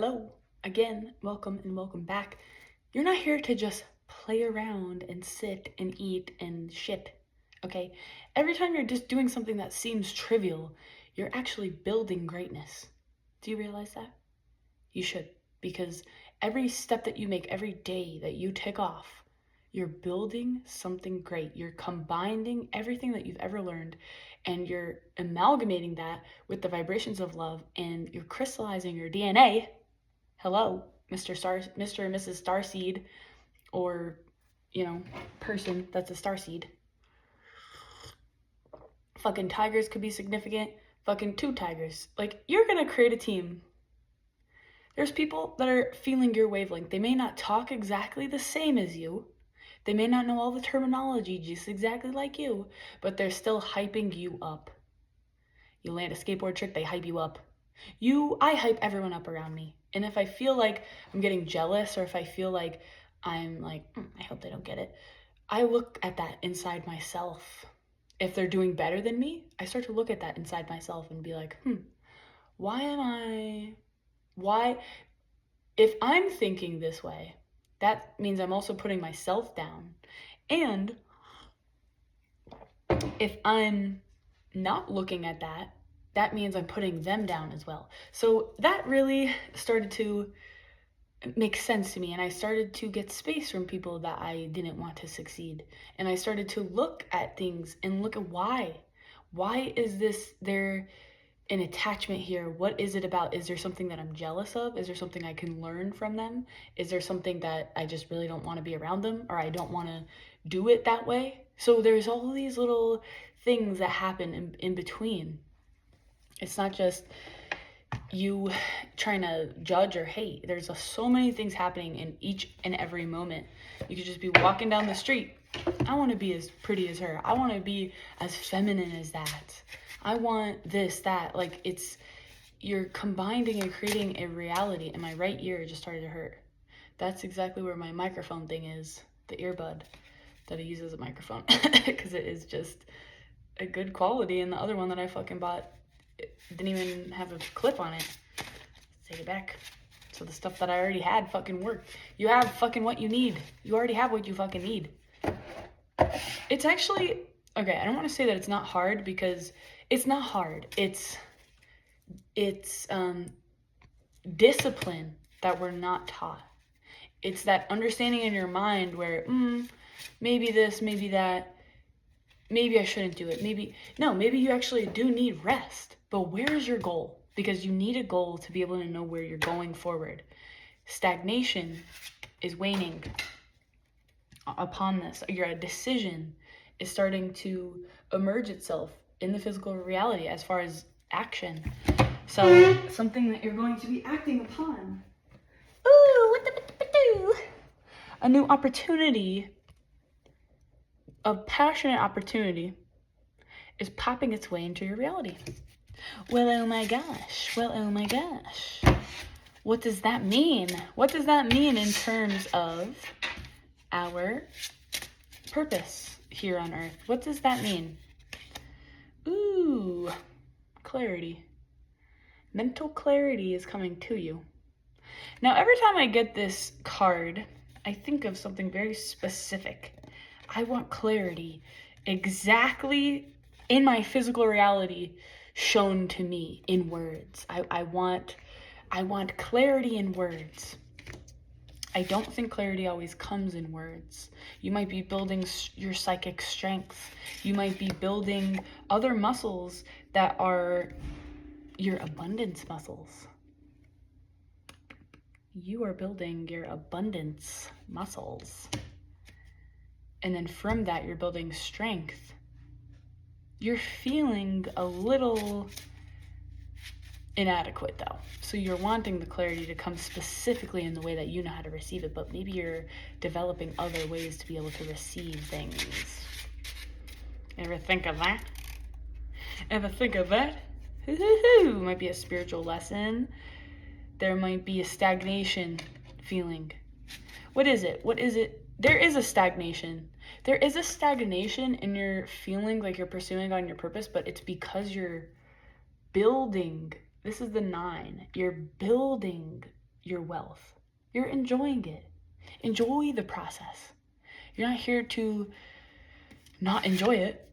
Hello, again, welcome and welcome back. You're not here to just play around and sit and eat and shit, okay? Every time you're just doing something that seems trivial, you're actually building greatness. Do you realize that? You should, because every step that you make, every day that you tick off, you're building something great. You're combining everything that you've ever learned and you're amalgamating that with the vibrations of love and you're crystallizing your DNA. Hello, Mr. and Mrs. Starseed, or, person that's a starseed. Fucking tigers could be significant. Fucking two tigers. Like, you're gonna create a team. There's people that are feeling your wavelength. They may not talk exactly the same as you. They may not know all the terminology just exactly like you, but they're still hyping you up. You land a skateboard trick, they hype you up. I hype everyone up around me. And if I feel like I'm getting jealous or if I feel like I'm like, I hope they don't get it, I look at that inside myself. If they're doing better than me, I start to look at that inside myself and be like, why, if I'm thinking this way, that means I'm also putting myself down. And if I'm not looking at that, that means I'm putting them down as well. So that really started to make sense to me, and I started to get space from people that I didn't want to succeed. And I started to look at things and look at why. Why is there an attachment here? What is it about? Is there something that I'm jealous of? Is there something I can learn from them? Is there something that I just really don't want to be around them, or I don't want to do it that way? So there's all these little things that happen in between. It's not just you trying to judge or hate. There's so many things happening in each and every moment. You could just be walking down the street. I want to be as pretty as her. I want to be as feminine as that. I want this, that. Like, you're combining and creating a reality. And my right ear just started to hurt. That's exactly where my microphone thing is. The earbud that I use as a microphone. Because it is just a good quality. And the other one that I fucking bought, it didn't even have a clip on it. Take it back. So the stuff that I already had fucking worked. You have fucking what you need. You already have what you fucking need. It's actually, okay, I don't want to say that it's not hard, because it's not hard. It's discipline that we're not taught. It's that understanding in your mind where, maybe this, maybe that, maybe I shouldn't do it. Maybe you actually do need rest. But where is your goal? Because you need a goal to be able to know where you're going forward. Stagnation is waning upon this. Your decision is starting to emerge itself in the physical reality as far as action. So something that you're going to be acting upon. Ooh, a new opportunity, a passionate opportunity is popping its way into your reality. Well, oh my gosh. What does that mean? What does that mean in terms of our purpose here on Earth? What does that mean? Ooh, clarity. Mental clarity is coming to you. Now, every time I get this card, I think of something very specific. I want clarity exactly in my physical reality shown to me in words. I want clarity in words. I don't think clarity always comes in words. You might be building your psychic strength. You might be building other muscles that are your abundance muscles. You are building your abundance muscles. And then from that, you're building strength. You're feeling a little inadequate though. So you're wanting the clarity to come specifically in the way that you know how to receive it, but maybe you're developing other ways to be able to receive things. Ever think of that? Might be a spiritual lesson. There might be a stagnation feeling. What is it? There is a stagnation. There is a stagnation in your feeling like you're pursuing on your purpose, but it's because you're building. This is the 9. You're building your wealth. You're enjoying it. Enjoy the process. You're not here to not enjoy it.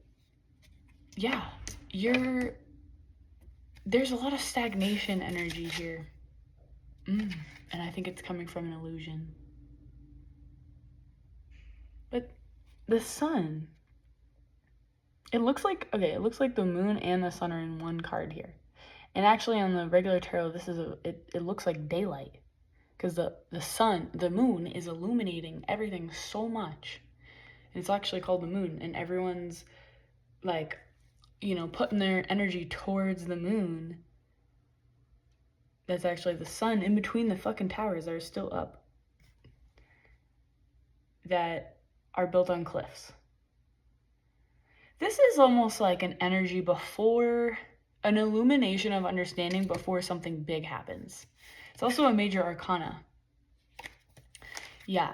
Yeah, there's a lot of stagnation energy here. And I think it's coming from an illusion. But the sun, it looks like the moon and the sun are in one card here. And actually on the regular tarot, it looks like daylight. Because the sun, the moon is illuminating everything so much. And it's actually called the moon. And everyone's like, putting their energy towards the moon. That's actually the sun in between the fucking towers that are still up, that are built on cliffs. This is almost like an energy before, an illumination of understanding before something big happens. It's also a major arcana. Yeah.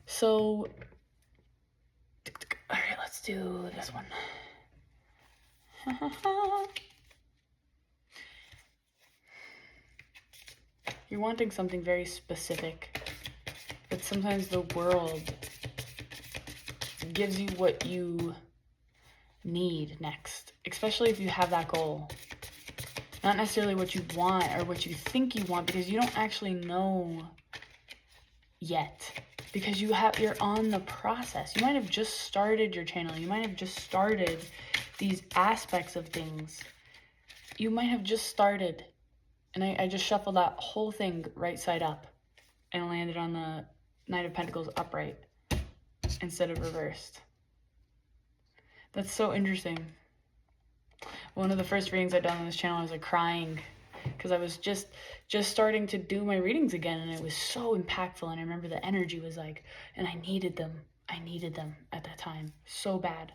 So, all right, let's do this one. You're wanting something very specific, but sometimes the world gives you what you need next, especially if you have that goal. Not necessarily what you want or what you think you want, because you don't actually know yet, because you're on the process. You might have just started your channel. You might have just started these aspects of things. You might have just started. And I just shuffled that whole thing right side up and landed on the Knight of Pentacles upright instead of reversed. That's so interesting. One of the first readings I'd done on this channel, I was like crying because I was just starting to do my readings again, and it was so impactful. And I remember the energy was like, and I needed them at that time so bad.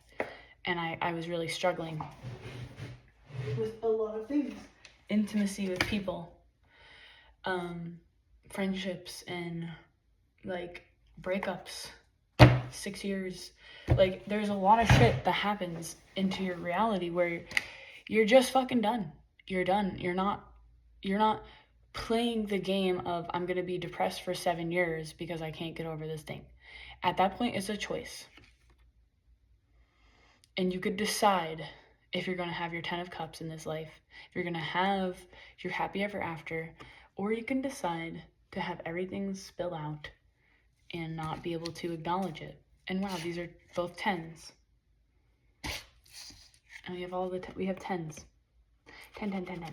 And I was really struggling with a lot of things. Intimacy with people, friendships, and like breakups, 6 years. Like there's a lot of shit that happens into your reality where you're just fucking done. You're done. You're not playing the game of I'm gonna be depressed for 7 years because I can't get over this thing. At that point, it's a choice. And you could decide if you're going to have your 10 of cups in this life, if you're going to have your happy ever after, or you can decide to have everything spill out and not be able to acknowledge it. And wow, these are both 10s. And we have we have 10s. 10, 10, 10,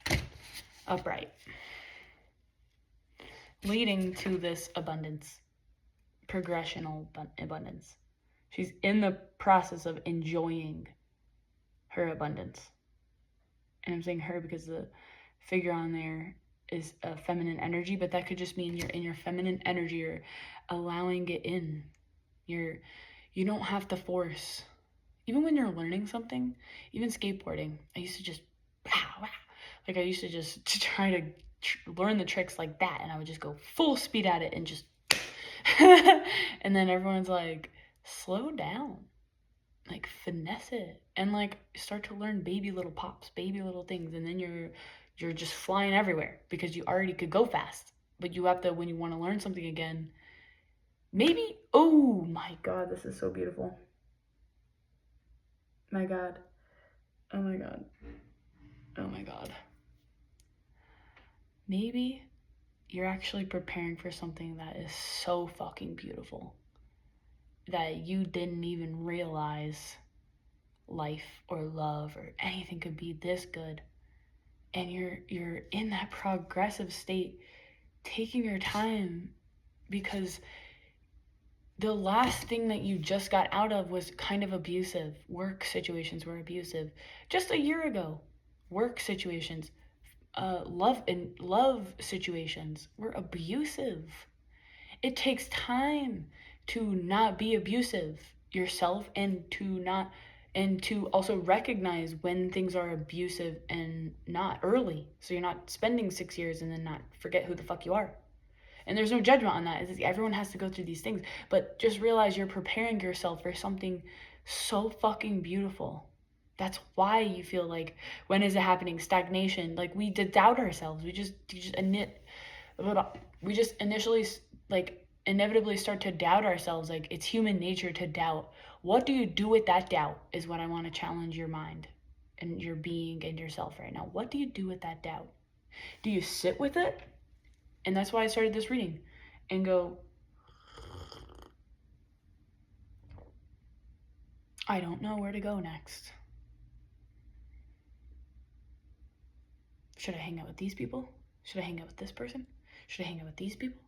10. Upright. Leading to this abundance. Progressional abundance. She's in the process of enjoying her abundance. And I'm saying her because the figure on there is a feminine energy, but that could just mean you're in your feminine energy, you're allowing it in. You don't have to force. Even when you're learning something, even skateboarding, I used to just try to learn the tricks like that, and I would just go full speed at it and just and then everyone's like, slow down. Like finesse it and like start to learn baby little pops, baby little things, and then you're just flying everywhere because you already could go fast. But you have to, when you want to learn something again, maybe, oh my god, this is so beautiful. My god. Oh my god. Oh my god. Maybe you're actually preparing for something that is so fucking beautiful that you didn't even realize life or love or anything could be this good. And you're in that progressive state, taking your time, because the last thing that you just got out of was kind of abusive. Work situations were abusive. Just a year ago, work situations, love situations were abusive. It takes time to not be abusive yourself, and to also recognize when things are abusive and not early. So you're not spending 6 years and then not forget who the fuck you are. And there's no judgment on that. Everyone has to go through these things. But just realize you're preparing yourself for something so fucking beautiful. That's why you feel like, when is it happening? Stagnation. Like we doubt ourselves. We just admit, we just initially like inevitably start to doubt ourselves. Like, it's human nature to doubt. What do you do with that doubt is what I want to challenge your mind and your being and yourself right now. What do you do with that doubt? Do you sit with it? And that's why I started this reading, and go, I don't know where to go next. Should I hang out with these people? Should I hang out with this person? Should I hang out with these people?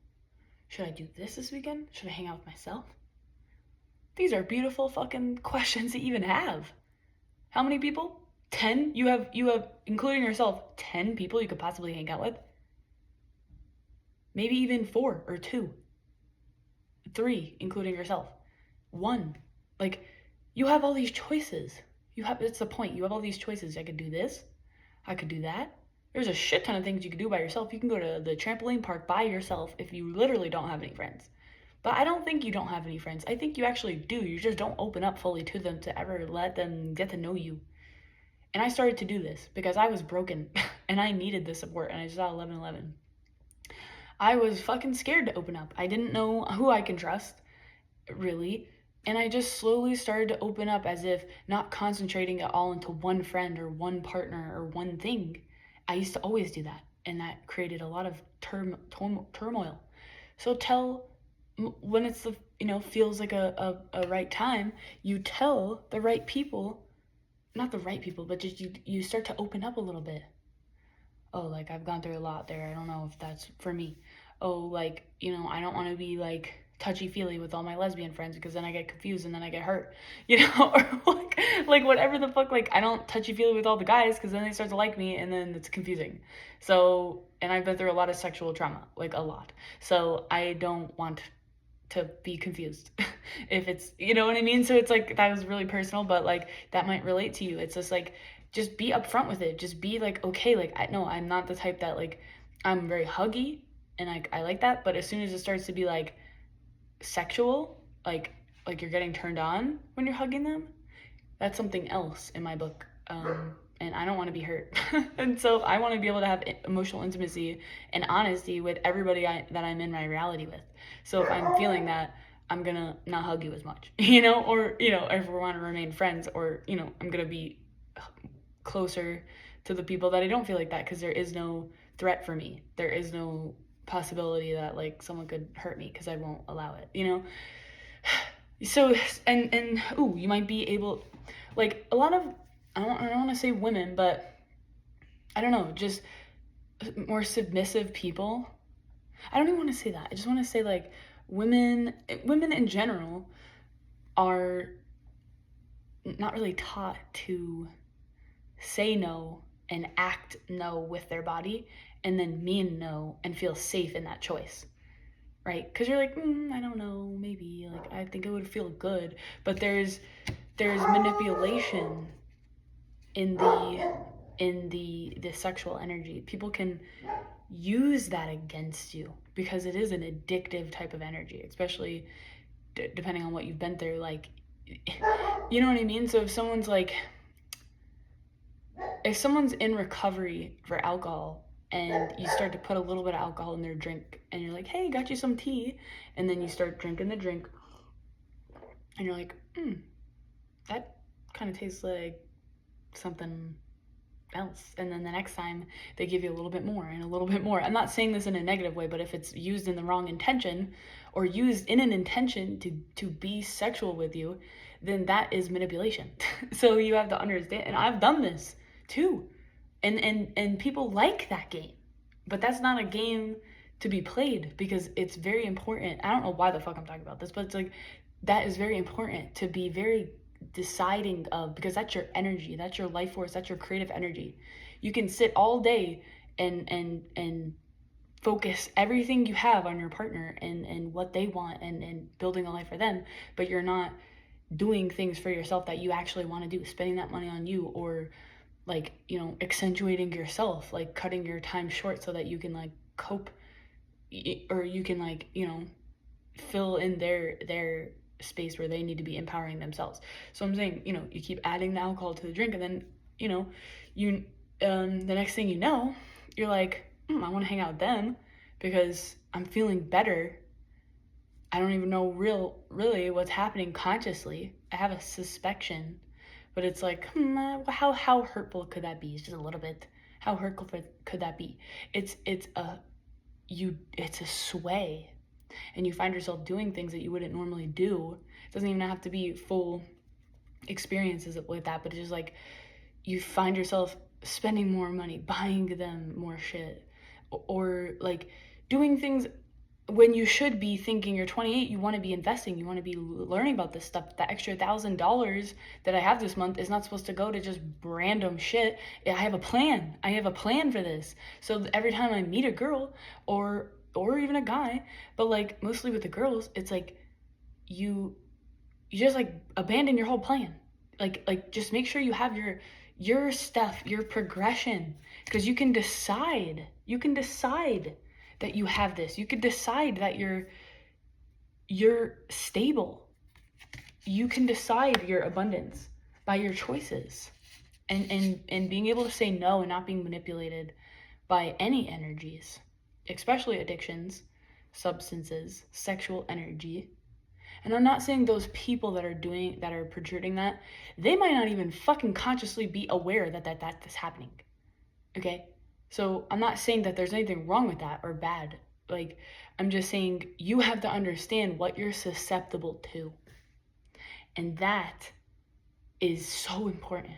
Should I do this weekend? Should I hang out with myself? These are beautiful fucking questions to even have. How many people? 10? You have, including yourself, 10 people you could possibly hang out with? Maybe even 4 or 2. 3, including yourself. 1. Like, you have all these choices. It's the point. You have all these choices. I could do this. I could do that. There's a shit ton of things you can do by yourself. You can go to the trampoline park by yourself if you literally don't have any friends. But I don't think you don't have any friends. I think you actually do. You just don't open up fully to them to ever let them get to know you. And I started to do this because I was broken and I needed the support, and I saw 1111. I was fucking scared to open up. I didn't know who I can trust, really. And I just slowly started to open up, as if not concentrating it all into one friend or one partner or one thing. I used to always do that, and that created a lot of turmoil. So when it's the, feels like a right time, you tell the right people, not the right people, but just you start to open up a little bit. Oh, like, I've gone through a lot there. I don't know if that's for me. Oh, like, I don't want to be like touchy-feely with all my lesbian friends, because then I get confused and then I get hurt, or like whatever the fuck. Like, I don't touchy-feely with all the guys, because then they start to like me and then it's confusing. So, and I've been through a lot of sexual trauma, like a lot. So I don't want to be confused if it's, you know what I mean? So it's like, that was really personal, but like, that might relate to you. It's just like, just be upfront with it. Just be like, okay, like, I'm not the type that, like, I'm very huggy and I like that, but as soon as it starts to be like sexual, like you're getting turned on when you're hugging them, that's something else in my book. And I don't want to be hurt. And so I want to be able to have emotional intimacy and honesty with everybody that I'm in my reality with. So if I'm feeling that, I'm going to not hug you as much, or, if we want to remain friends, or, I'm going to be closer to the people that I don't feel like that, because there is no threat for me. There is no possibility that, like, someone could hurt me, because I won't allow it, So, and you might be able, like, a lot of, I don't want to say women, but I don't know, just more submissive people. I don't even want to say that. I just want to say, like, women in general are not really taught to say no and act no with their body, and then mean no and feel safe in that choice, right? Because you're like, I don't know, maybe, like, I think it would feel good, but there's manipulation in the sexual energy. People can use that against you, because it is an addictive type of energy, especially depending on what you've been through. Like, you know what I mean? So if someone's in recovery for alcohol, and you start to put a little bit of alcohol in their drink, and you're like, hey, got you some tea, and then you start drinking the drink, and you're like, that kind of tastes like something else. And then the next time they give you a little bit more and a little bit more. I'm not saying this in a negative way, but if it's used in the wrong intention, or used in an intention to be sexual with you, then that is manipulation. So you have to understand, and I've done this too, and people like that game, but that's not a game to be played, because it's very important. I don't know why the fuck I'm talking about this, but it's like, that is very important to be very deciding of, because that's your energy, that's your life force, that's your creative energy. You can sit all day and focus everything you have on your partner and what they want, and building a life for them, but you're not doing things for yourself that you actually want to do, spending that money on you, or like, accentuating yourself, like cutting your time short so that you can, like, cope, or you can, like, fill in their space where they need to be empowering themselves. So I'm saying, you keep adding the alcohol to the drink, and then, the next thing you know, you're like, I want to hang out with them, because I'm feeling better. I don't even know really what's happening consciously. I have a suspicion, but it's like, how hurtful could that be? It's just a little bit. How hurtful could that be? It's a sway, and you find yourself doing things that you wouldn't normally do. It doesn't even have to be full experiences with that, but it's just like you find yourself spending more money, buying them more shit, or like doing things when you should be thinking you're 28, you want to be investing, you want to be learning about this stuff. That extra $1,000 that I have this month is not supposed to go to just random shit. I have a plan. I have a plan for this. So every time I meet a girl or even a guy, but like mostly with the girls, it's like you just like abandon your whole plan. Like just make sure you have your stuff, your progression, because you can decide. You can decide that you have this. You could decide that you're stable. You can decide your abundance by your choices. And being able to say no and not being manipulated by any energies, especially addictions, substances, sexual energy. And I'm not saying those people that are protruding that, they might not even fucking consciously be aware that's happening. Okay? So I'm not saying that there's anything wrong with that or bad. Like, I'm just saying you have to understand what you're susceptible to. And that is so important.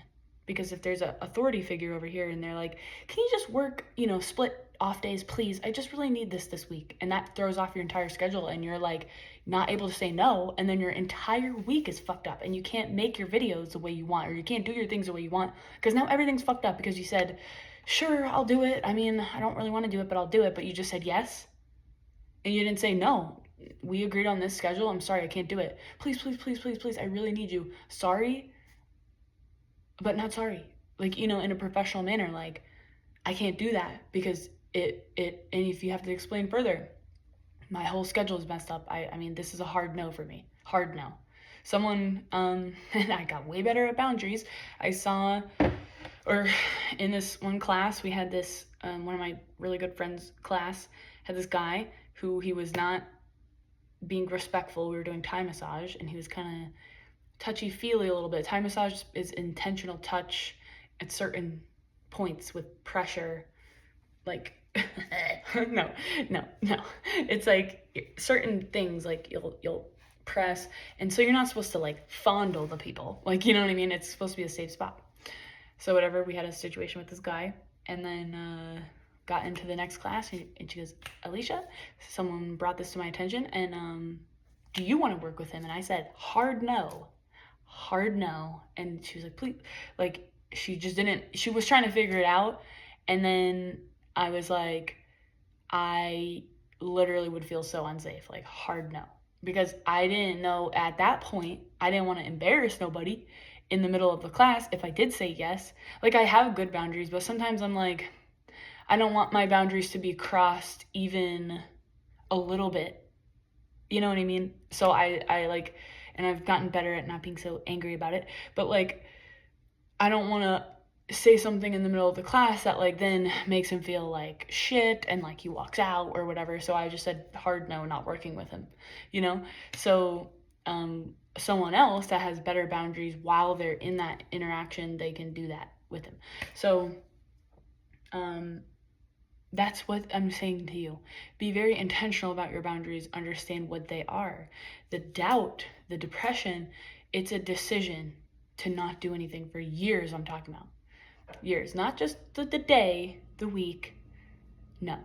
Because if there's an authority figure over here and they're like, can you just work, split off days, please? I just really need this week. And that throws off your entire schedule and you're like not able to say no. And then your entire week is fucked up and you can't make your videos the way you want, or you can't do your things the way you want, because now everything's fucked up because you said, sure, I'll do it. I mean, I don't really want to do it, but I'll do it. But you just said yes. And you didn't say no. We agreed on this schedule. I'm sorry, I can't do it. Please, please, please, please, please. I really need you. Sorry, but not sorry. Like, in a professional manner, like, I can't do that because and if you have to explain further, my whole schedule is messed up. I mean, this is a hard no for me. Hard no. Someone, and I got way better at boundaries. I saw, or in this one class, we had this, one of my really good friends' class had this guy who he was not being respectful. We were doing Thai massage and he was kind of touchy-feely a little bit. Thai massage is intentional touch at certain points with pressure. Like, no. It's like certain things, like you'll press, and so you're not supposed to like fondle the people. Like, you know what I mean? It's supposed to be a safe spot. So whatever, we had a situation with this guy, and then got into the next class, and she goes, Alicia, someone brought this to my attention, and do you want to work with him? And I said, hard no. And she was like, please. Like, she was trying to figure it out, and then I was like, I literally would feel so unsafe. Like, hard no. Because I didn't know at that point, I didn't want to embarrass nobody in the middle of the class if I did say yes. Like, I have good boundaries, but sometimes I'm like, I don't want my boundaries to be crossed even a little bit. You know what I mean? So I like, and I've gotten better at not being so angry about it, but like, I don't want to say something in the middle of the class that like then makes him feel like shit and like he walks out or whatever. So I just said hard no, not working with him, So someone else that has better boundaries while they're in that interaction, they can do that with him. So that's what I'm saying to you. Be very intentional about your boundaries. Understand what they are. The doubt, the depression, it's a decision to not do anything for years. I'm talking about years, not just the day, the week. No,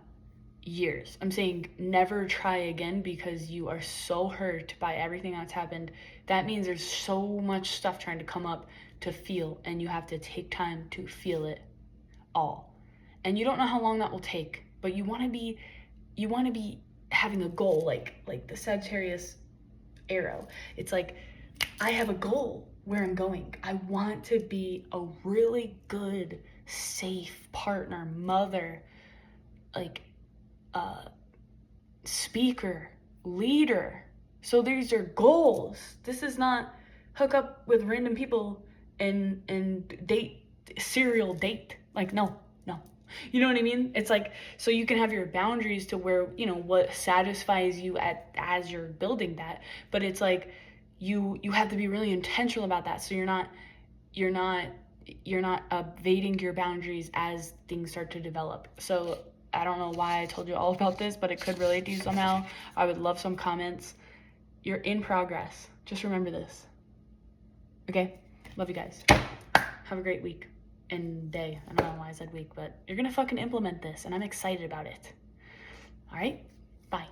years. I'm saying never try again because you are so hurt by everything that's happened. That means there's so much stuff trying to come up to feel, and you have to take time to feel it all. And you don't know how long that will take, but you want to be having a goal, like the Sagittarius arrow. It's like, I have a goal where I'm going. I want to be a really good, safe partner, mother, like speaker, leader. So these are goals. This is not hook up with random people and date, serial date. Like, no. You know what I mean? It's like, so you can have your boundaries to where, you know, what satisfies you as you're building that, but it's like you have to be really intentional about that, so you're not you're not evading your boundaries as things start to develop. So I don't know why I told you all about this, but it could relate to you somehow. I would love some comments. You're in progress. Just remember this. Okay? Love you guys. Have a great week and day. I don't know why I said week, but you're gonna fucking implement this, and I'm excited about it. All right? Bye.